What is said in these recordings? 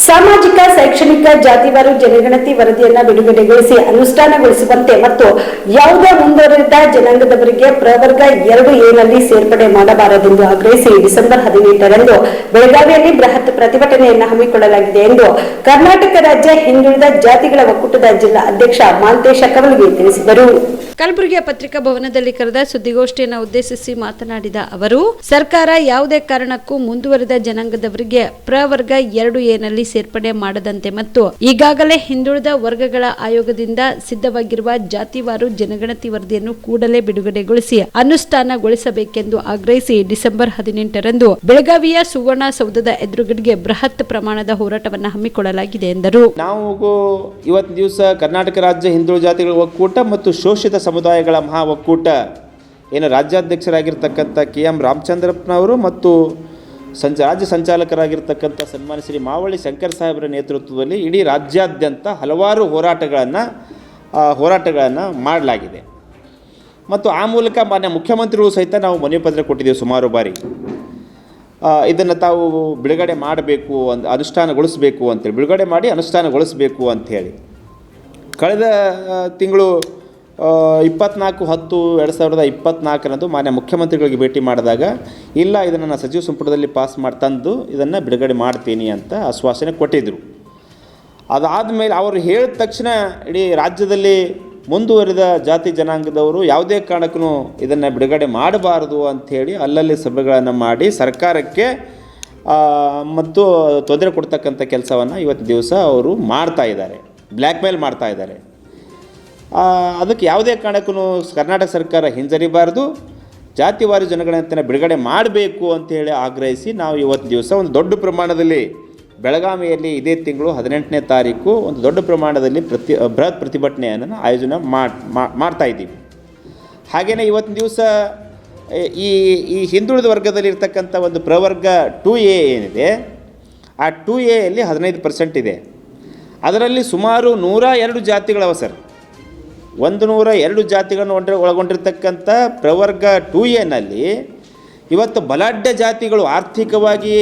ಸಾಮಾಜಿಕ ಶೈಕ್ಷಣಿಕ ಜಾತಿವಾರು ಜನಗಣತಿ ವರದಿಯನ್ನು ಬಿಡುಗಡೆಗೊಳಿಸಿ ಅನುಷ್ಠಾನಗೊಳಿಸುವಂತೆ ಮತ್ತು ಯಾವುದೇ ಮುಂದುವರೆದ ಜನಾಂಗದವರಿಗೆ ಪ್ರವರ್ಗ 2A ನಲ್ಲಿ ಸೇರ್ಪಡೆ ಮಾಡಬಾರದೆಂದು ಆಗ್ರಹಿಸಿ ಡಿಸೆಂಬರ್ 18ರಂದು ಬೆಳಗಾವಿಯಲ್ಲಿ ಬೃಹತ್ ಪ್ರತಿಭಟನೆಯನ್ನು ಹಮ್ಮಿಕೊಳ್ಳಲಾಗಿದೆ ಎಂದು ಕರ್ನಾಟಕ ರಾಜ್ಯ ಹಿಂದುಳಿದ ಜಾತಿಗಳ ಒಕ್ಕೂಟದ ಜಿಲ್ಲಾ ಅಧ್ಯಕ್ಷ ಮಾಂತೇಶ ಕವಲಗಿ ತಿಳಿಸಿದರು. ಕಲಬುರಗಿಯ ಪತ್ರಿಕಾ ಭವನದಲ್ಲಿ ಕರೆದ ಸುದ್ದಿಗೋಷ್ಠಿಯನ್ನು ಉದ್ದೇಶಿಸಿ ಮಾತನಾಡಿದ ಅವರು, ಸರ್ಕಾರ ಯಾವುದೇ ಕಾರಣಕ್ಕೂ ಮುಂದುವರೆದ ಜನಾಂಗದವರಿಗೆ ಪ್ರವರ್ಗ 2A ನಲ್ಲಿ ಸೇರ್ಪಡೆ ಮಾಡದಂತೆ ಮತ್ತು ಈಗಾಗಲೇ ಹಿಂದುಳಿದ ವರ್ಗಗಳ ಆಯೋಗದಿಂದ ಸಿದ್ಧವಾಗಿರುವ ಜಾತಿವಾರು ಜನಗಣತಿ ವರದಿಯನ್ನು ಕೂಡಲೇ ಬಿಡುಗಡೆಗೊಳಿಸಿ ಅನುಷ್ಠಾನಗೊಳಿಸಬೇಕೆಂದು ಆಗ್ರಹಿಸಿ ಡಿಸೆಂಬರ್ 18ರಂದು ಬೆಳಗಾವಿಯ ಸುವರ್ಣಸೌಧದ ಎದುರುಗಡೆಗೆ ಬೃಹತ್ ಪ್ರಮಾಣದ ಹೋರಾಟವನ್ನು ಹಮ್ಮಿಕೊಳ್ಳಲಾಗಿದೆ ಎಂದರು. ನಾವು ಇವತ್ತು ದಿವಸ ಕರ್ನಾಟಕ ರಾಜ್ಯ ಹಿಂದುಳಿದ ಜಾತಿಗಳ ಒಕ್ಕೂಟ ಮತ್ತು ಶೋಷಿತ ಸಮುದಾಯಗಳ ಮಹಾ ಒಕ್ಕೂಟ ಏನು ರಾಜ್ಯಾಧ್ಯಕ್ಷರಾಗಿರ್ತಕ್ಕಂಥ KM ರಾಮಚಂದ್ರಪ್ಪನವರು ಮತ್ತು ರಾಜ್ಯ ಸಂಚಾಲಕರಾಗಿರ್ತಕ್ಕಂಥ ಸನ್ಮಾನ್ಯ ಶ್ರೀ ಮಾವಳ್ಳಿ ಶಂಕರ್ ಸಾಹೇಬರ ನೇತೃತ್ವದಲ್ಲಿ ಇಡೀ ರಾಜ್ಯಾದ್ಯಂತ ಹಲವಾರು ಹೋರಾಟಗಳನ್ನು ಮಾಡಲಾಗಿದೆ. ಮತ್ತು ಆ ಮೂಲಕ ಮಾನ್ಯ ಮುಖ್ಯಮಂತ್ರಿಗಳು ಸಹಿತ ನಾವು ಮನವಿ ಪತ್ರ ಕೊಟ್ಟಿದ್ದೇವೆ ಸುಮಾರು ಬಾರಿ. ಇದನ್ನು ತಾವು ಬಿಡುಗಡೆ ಮಾಡಬೇಕು ಅನುಷ್ಠಾನಗೊಳಿಸಬೇಕು ಅಂತೇಳಿ, ಬಿಡುಗಡೆ ಮಾಡಿ ಅನುಷ್ಠಾನಗೊಳಿಸಬೇಕು ಅಂಥೇಳಿ. ಕಳೆದ ತಿಂಗಳು 24/10/2024 ಮಾನ್ಯ ಮುಖ್ಯಮಂತ್ರಿಗಳಿಗೆ ಭೇಟಿ ಮಾಡಿದಾಗ ಇಲ್ಲ ಇದನ್ನು ನಾನು ಸಚಿವ ಸಂಪುಟದಲ್ಲಿ ಪಾಸ್ ತಂದು ಇದನ್ನು ಬಿಡುಗಡೆ ಮಾಡ್ತೀನಿ ಅಂತ ಆಶ್ವಾಸನೆ ಕೊಟ್ಟಿದ್ದರು. ಅದಾದಮೇಲೆ ಅವರು ಹೇಳಿದ ತಕ್ಷಣ ಇಡೀ ರಾಜ್ಯದಲ್ಲಿ ಮುಂದುವರಿದ ಜಾತಿ ಜನಾಂಗದವರು ಯಾವುದೇ ಕಾರಣಕ್ಕೂ ಇದನ್ನು ಬಿಡುಗಡೆ ಮಾಡಬಾರದು ಅಂಥೇಳಿ ಅಲ್ಲಲ್ಲಿ ಸಭೆಗಳನ್ನು ಮಾಡಿ ಸರ್ಕಾರಕ್ಕೆ ಮತ್ತು ತೊಂದರೆ ಕೊಡ್ತಕ್ಕಂಥ ಕೆಲಸವನ್ನು ಇವತ್ತು ದಿವಸ ಅವರು ಮಾಡ್ತಾಯಿದ್ದಾರೆ, ಬ್ಲ್ಯಾಕ್ ಮೇಲ್ ಮಾಡ್ತಾಯಿದ್ದಾರೆ. ಅದಕ್ಕೆ ಯಾವುದೇ ಕಾರಣಕ್ಕೂ ಕರ್ನಾಟಕ ಸರ್ಕಾರ ಹಿಂಜರಿಬಾರ್ದು, ಜಾತಿವಾರು ಜನಗಣತಿಯನ್ನು ಬಿಡುಗಡೆ ಮಾಡಬೇಕು ಅಂತೇಳಿ ಆಗ್ರಹಿಸಿ ನಾವು ಇವತ್ತು ದಿವಸ ಒಂದು ದೊಡ್ಡ ಪ್ರಮಾಣದಲ್ಲಿ ಬೆಳಗಾವಿಯಲ್ಲಿ ಇದೇ ತಿಂಗಳು 18ನೇ ತಾರೀಕು ಒಂದು ದೊಡ್ಡ ಪ್ರಮಾಣದಲ್ಲಿ ಬೃಹತ್ ಪ್ರತಿಭಟನೆಯನ್ನು ಆಯೋಜನೆ ಮಾಡ್ತಾಯಿದ್ದೀವಿ. ಹಾಗೆಯೇ ಇವತ್ತಿನ ದಿವಸ ಈ ಹಿಂದುಳಿದ ವರ್ಗದಲ್ಲಿರ್ತಕ್ಕಂಥ ಒಂದು ಪ್ರವರ್ಗ 2A ಏನಿದೆ, ಆ 2Aಯಲ್ಲಿ 15% ಇದೆ. ಅದರಲ್ಲಿ ಸುಮಾರು 102 ಜಾತಿಗಳವ ಸರ್. 102 ಜಾತಿಗಳನ್ನು ಒಳಗೊಂಡಿರ್ತಕ್ಕಂಥ ಪ್ರವರ್ಗ 2Aನಲ್ಲಿ ಇವತ್ತು ಬಲಾಢ್ಯ ಜಾತಿಗಳು, ಆರ್ಥಿಕವಾಗಿ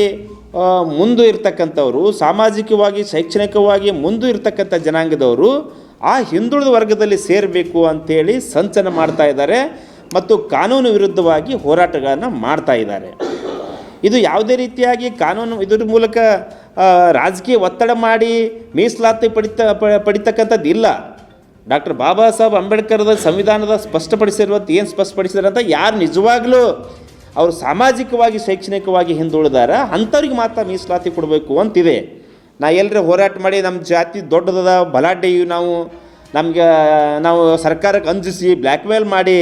ಮುಂದೆ ಇರ್ತಕ್ಕಂಥವರು, ಸಾಮಾಜಿಕವಾಗಿ ಶೈಕ್ಷಣಿಕವಾಗಿ ಮುಂದೆ ಇರ್ತಕ್ಕಂಥ ಜನಾಂಗದವರು ಆ ಹಿಂದುಳಿದ ವರ್ಗದಲ್ಲಿ ಸೇರಬೇಕು ಅಂಥೇಳಿ ಸಂಚನ ಮಾಡ್ತಾ ಇದ್ದಾರೆ ಮತ್ತು ಕಾನೂನು ವಿರುದ್ಧವಾಗಿ ಹೋರಾಟಗಳನ್ನು ಮಾಡ್ತಾ ಇದ್ದಾರೆ. ಇದು ಯಾವುದೇ ರೀತಿಯಾಗಿ ಕಾನೂನು ಇದರ ಮೂಲಕ ರಾಜಕೀಯ ಒತ್ತಡ ಮಾಡಿ ಮೀಸಲಾತಿ ಪಡಿತಕ್ಕಂಥದ್ದು ಇಲ್ಲ. ಡಾಕ್ಟರ್ ಬಾಬಾ ಸಾಹೇಬ್ ಅಂಬೇಡ್ಕರ್ದ ಸಂವಿಧಾನದ ಸ್ಪಷ್ಟಪಡಿಸಿರುವಂಥ ಏನು ಸ್ಪಷ್ಟಪಡಿಸಿದಾರೆ ಅಂತ ಯಾರು ನಿಜವಾಗ್ಲೂ ಅವರು ಸಾಮಾಜಿಕವಾಗಿ ಶೈಕ್ಷಣಿಕವಾಗಿ ಹಿಂದುಳಿದಾರ ಅಂಥವ್ರಿಗೆ ಮಾತ್ರ ಮೀಸಲಾತಿ ಕೊಡಬೇಕು ಅಂತಿದೆ. ಎಲ್ಲರೂ ಹೋರಾಟ ಮಾಡಿ ನಮ್ಮ ಜಾತಿ ದೊಡ್ಡದ ಬಲಾಢ್ಯ ನಾವು ಸರ್ಕಾರಕ್ಕೆ ಅಂಜಿಸಿ ಬ್ಲ್ಯಾಕ್ ಮೇಲ್ ಮಾಡಿ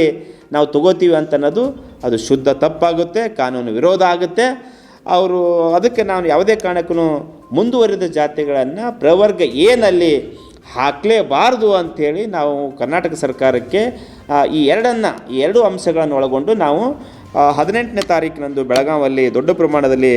ನಾವು ತಗೋತೀವಿ ಅಂತ ಅನ್ನೋದು ಅದು ಶುದ್ಧ ತಪ್ಪಾಗುತ್ತೆ, ಕಾನೂನು ವಿರೋಧ ಆಗುತ್ತೆ. ಅವರು ಅದಕ್ಕೆ ನಾವು ಯಾವುದೇ ಕಾರಣಕ್ಕೂ ಮುಂದುವರಿದ ಜಾತಿಗಳನ್ನು ಪ್ರವರ್ಗ A ಹಾಕಲೇಬಾರ್ದು ಅಂಥೇಳಿ ನಾವು ಕರ್ನಾಟಕ ಸರ್ಕಾರಕ್ಕೆ ಈ ಎರಡು ಅಂಶಗಳನ್ನು ಒಳಗೊಂಡು ನಾವು 18ನೇ ತಾರೀಕಿನಂದು ಬೆಳಗಾವಿಯಲ್ಲಿ ದೊಡ್ಡ ಪ್ರಮಾಣದಲ್ಲಿ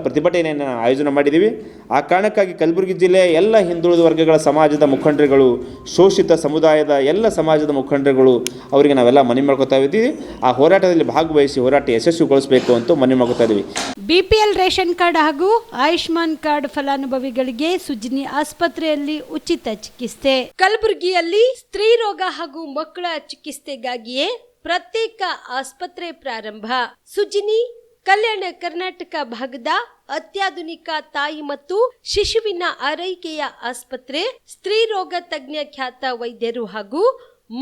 ಪ್ರತಿಭಟನೆಯನ್ನು ಆಯೋಜನೆ ಮಾಡಿದ್ದೀವಿ. ಆ ಕಾರಣಕ್ಕಾಗಿ ಕಲಬುರಗಿ ಜಿಲ್ಲೆಯ ಎಲ್ಲ ಹಿಂದುಳಿದ ವರ್ಗಗಳ ಸಮಾಜದ ಮುಖಂಡರುಗಳು, ಶೋಷಿತ ಸಮುದಾಯದ ಎಲ್ಲ ಸಮಾಜದ ಮುಖಂಡರುಗಳು ಅವರಿಗೆ ನಾವೆಲ್ಲ ಮನವಿ ಮಾಡ್ಕೊತಾ ಇದ್ದೀವಿ. ಆ ಹೋರಾಟದಲ್ಲಿ ಭಾಗವಹಿಸಿ ಹೋರಾಟ ಯಶಸ್ವಿಗೊಳಿಸಬೇಕು ಅಂತ ಮನವಿ ಮಾಡ್ಕೊತಾ ಇದ್ದೀವಿ. BPL ರೇಷನ್ ಕಾರ್ಡ್ ಹಾಗೂ ಆಯುಷ್ಮಾನ್ ಕಾರ್ಡ್ ಫಲಾನುಭವಿಗಳಿಗೆ ಸುಜಿನಿ ಆಸ್ಪತ್ರೆಯಲ್ಲಿ ಉಚಿತ ಚಿಕಿತ್ಸೆ. ಕಲಬುರಗಿಯಲ್ಲಿ ಸ್ತ್ರೀ ರೋಗ ಹಾಗೂ ಮಕ್ಕಳ ಚಿಕಿತ್ಸೆಗಾಗಿಯೇ ಪ್ರತ್ಯೇಕ ಆಸ್ಪತ್ರೆ ಪ್ರಾರಂಭ. ಸುಜಿನಿ ಕಲ್ಯಾಣ ಕರ್ನಾಟಕ ಭಾಗದ ಅತ್ಯಾಧುನಿಕ ತಾಯಿ ಮತ್ತು ಶಿಶುವಿನ ಆರೈಕೆಯ ಆಸ್ಪತ್ರೆ. ಸ್ತ್ರೀ ರೋಗ ತಜ್ಞ ಖ್ಯಾತ ವೈದ್ಯರು ಹಾಗೂ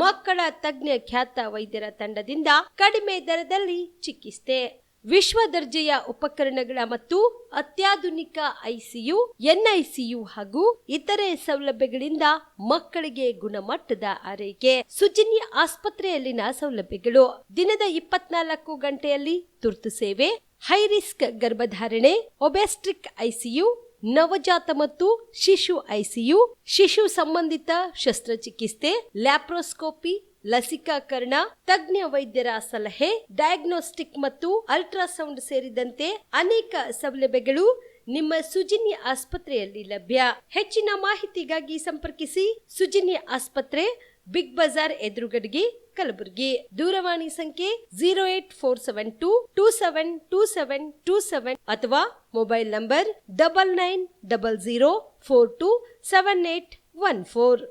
ಮಕ್ಕಳ ತಜ್ಞ ಖ್ಯಾತ ವೈದ್ಯರ ತಂಡದಿಂದ ಕಡಿಮೆ ದರದಲ್ಲಿ ಚಿಕಿತ್ಸೆ, ವಿಶ್ವ ದರ್ಜೆಯ ಉಪಕರಣಗಳ ಮತ್ತು ಅತ್ಯಾಧುನಿಕ ICU, NICU ಹಾಗೂ ಇತರೆ ಸೌಲಭ್ಯಗಳಿಂದ ಮಕ್ಕಳಿಗೆ ಗುಣಮಟ್ಟದ ಆರೈಕೆ. ಸುಜಿನಿ ಆಸ್ಪತ್ರೆಯಲ್ಲಿನ ಸೌಲಭ್ಯಗಳು: ದಿನದ 24 ಗಂಟೆಯಲ್ಲಿ ತುರ್ತು ಸೇವೆ, ಹೈ ರಿಸ್ಕ್ ಗರ್ಭಧಾರಣೆ, ಒಬೆಸ್ಟ್ರಿಕ್ ICU, ನವಜಾತ ಮತ್ತು ಶಿಶು ICU, ಶಿಶು ಸಂಬಂಧಿತ ಶಸ್ತ್ರಚಿಕಿತ್ಸೆ, ಲ್ಯಾಪ್ರೋಸ್ಕೋಪಿ, ಲಸಿಕಾಕರಣ, ತಜ್ಞ ವೈದ್ಯರ ಸಲಹೆ, ಡಯಾಗ್ನೋಸ್ಟಿಕ್ ಮತ್ತು ಅಲ್ಟ್ರಾಸೌಂಡ್ ಸೇರಿದಂತೆ ಅನೇಕ ಸೌಲಭ್ಯಗಳು ನಿಮ್ಮ ಸುಜಿನಿ ಆಸ್ಪತ್ರೆಯಲ್ಲಿ ಲಭ್ಯ. ಹೆಚ್ಚಿನ ಮಾಹಿತಿಗಾಗಿ ಸಂಪರ್ಕಿಸಿ ಸುಜಿನಿ ಆಸ್ಪತ್ರೆ, ಬಿಗ್ ಬಜಾರ್ ಎದುರುಗಡೆಗೆ, ಕಲಬುರಗಿ. ದೂರವಾಣಿ ಸಂಖ್ಯೆ 08472272727 ಅಥವಾ ಮೊಬೈಲ್ ನಂಬರ್ 9900427814.